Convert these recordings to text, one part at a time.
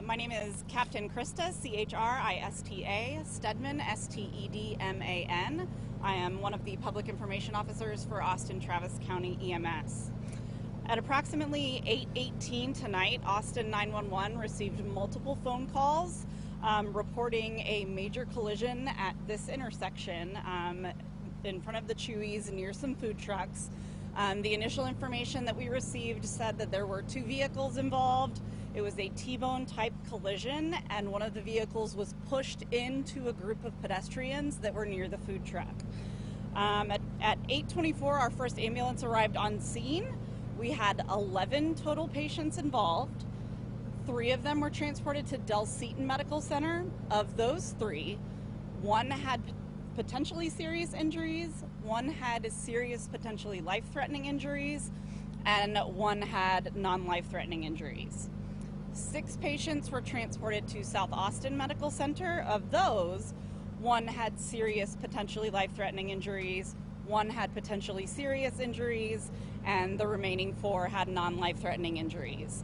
My name is Captain Krista, C-H-R-I-S-T-A, Stedman, S-T-E-D-M-A-N. I am one of the public information officers for Austin Travis County EMS. At approximately 8:18 tonight, Austin 911 received multiple phone calls reporting a major collision at this intersection in front of the Chewy's near some food trucks. The initial information that we received said that there were two vehicles involved. It was a T-bone type collision, and one of the vehicles was pushed into a group of pedestrians that were near the food truck. At 8:24, our first ambulance arrived on scene. We had 11 total patients involved. 3 of them were transported to Del Seton Medical Center. Of those 3, 1 had potentially serious injuries, 1 had serious, potentially life-threatening injuries, and 1 had non-life-threatening injuries. 6 patients were transported to South Austin Medical Center. Of those, 1 had serious, potentially life-threatening injuries, 1 had potentially serious injuries, and the remaining 4 had non-life-threatening injuries.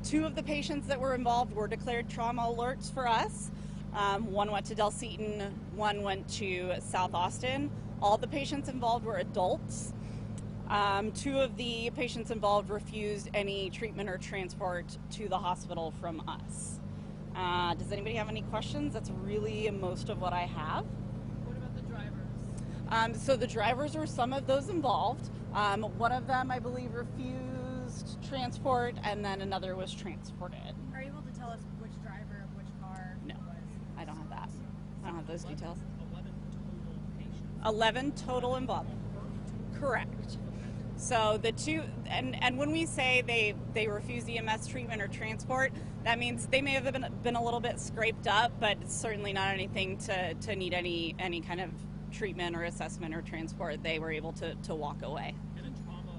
2 of the patients that were involved were declared trauma alerts for us. 1 went to Del Seton, 1 went to South Austin. All the patients involved were adults. 2 of the patients involved refused any treatment or transport to the hospital from us. Does anybody have any questions? That's really most of what I have. What about the drivers? So the drivers were some of those involved. One of them, I believe, refused transport, and then another was transported. Are you able to tell us which driver of which car No, it was? I don't have that. I don't have those details. 11 total patients. 11 total involved. Correct. So the 2, and when we say they refuse EMS treatment or transport, that means they may have been a little bit scraped up, but it's certainly not anything to need any kind of treatment or assessment or transport. They were able to walk away. And a trauma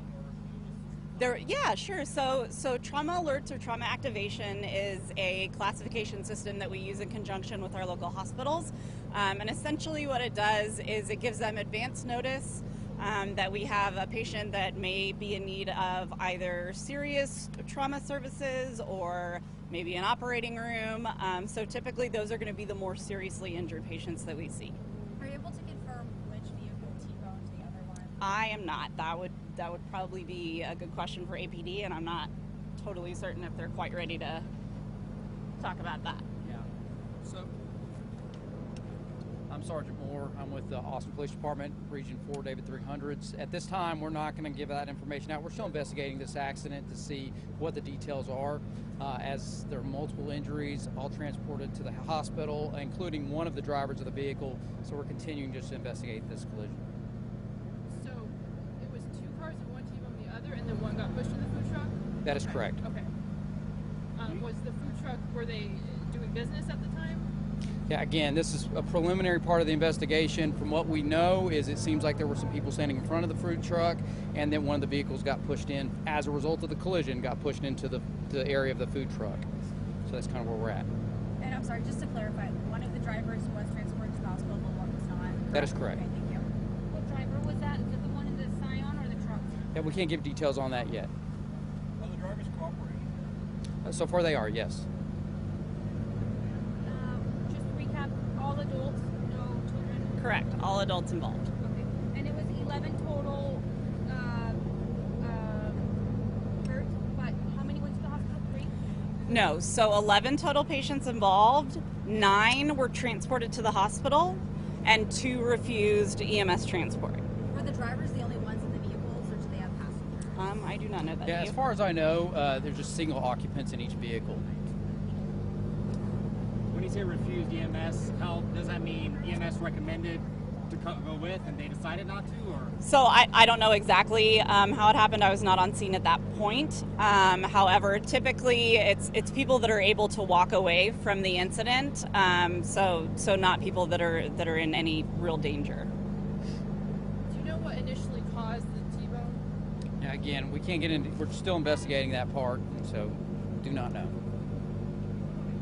alert? Yeah, sure. So trauma alerts or trauma activation is a classification system that we use in conjunction with our local hospitals. And essentially what it does is it gives them advance notice that we have a patient that may be in need of either serious trauma services or maybe an operating room. So typically those are going to be the more seriously injured patients that we see. Are you able to confirm which vehicle T-boned the other one? I am not. That would probably be a good question for APD, and I'm not totally certain if they're quite ready to talk about that. Yeah. So, I'm Sergeant Moore. I'm with the Austin Police Department, Region 4, David 300s. At this time, we're not going to give that information out. We're still investigating this accident to see what the details are, as there are multiple injuries, all transported to the hospital, including one of the drivers of the vehicle. So we're continuing just to investigate this collision. So it was 2 cars and 1 T-boned the other, and then 1 got pushed in the food truck? That is correct. Okay. Was the food truck, were they doing business at the time? Yeah, again, this is a preliminary part of the investigation. From what we know is it seems like there were some people standing in front of the food truck, and then one of the vehicles got pushed in as a result of the collision, got pushed into the area of the food truck. So that's kind of where we're at. And I'm sorry, just to clarify, one of the drivers was transported to the hospital, but one was not? That is correct. Okay, thank you. What driver was that? Is it the one in the Scion or the truck? Yeah, we can't give details on that yet. Are the drivers cooperating? So far they are, yes. Just to recap, all adults, no children? Correct. All adults involved. Okay. And it was 11 total hurt, but how many went to the hospital? 3? No, so 11 total patients involved. 9 were transported to the hospital, and 2 refused EMS transport. Were the drivers the only ones in the vehicles, or did they have passengers? I do not know that. Yeah, Do as you? far as I know, there's just single occupants in each vehicle. When you say refused EMS, how does that mean EMS recommended to go with and they decided not to, or? So I don't know exactly how it happened. I was not on scene at that point. However, typically it's people that are able to walk away from the incident. So not people that are in any real danger. Do you know what initially caused the T-bone? Yeah, again, we can't get into. We're still investigating that part, and so do not know.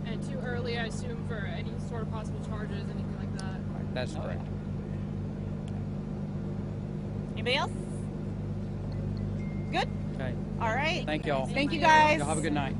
And too early, I assume, for any sort of possible charges, anything like that? That's correct. Anybody else? Good? Okay. All right. Thank y'all. Thank you guys. Y'all have a good night.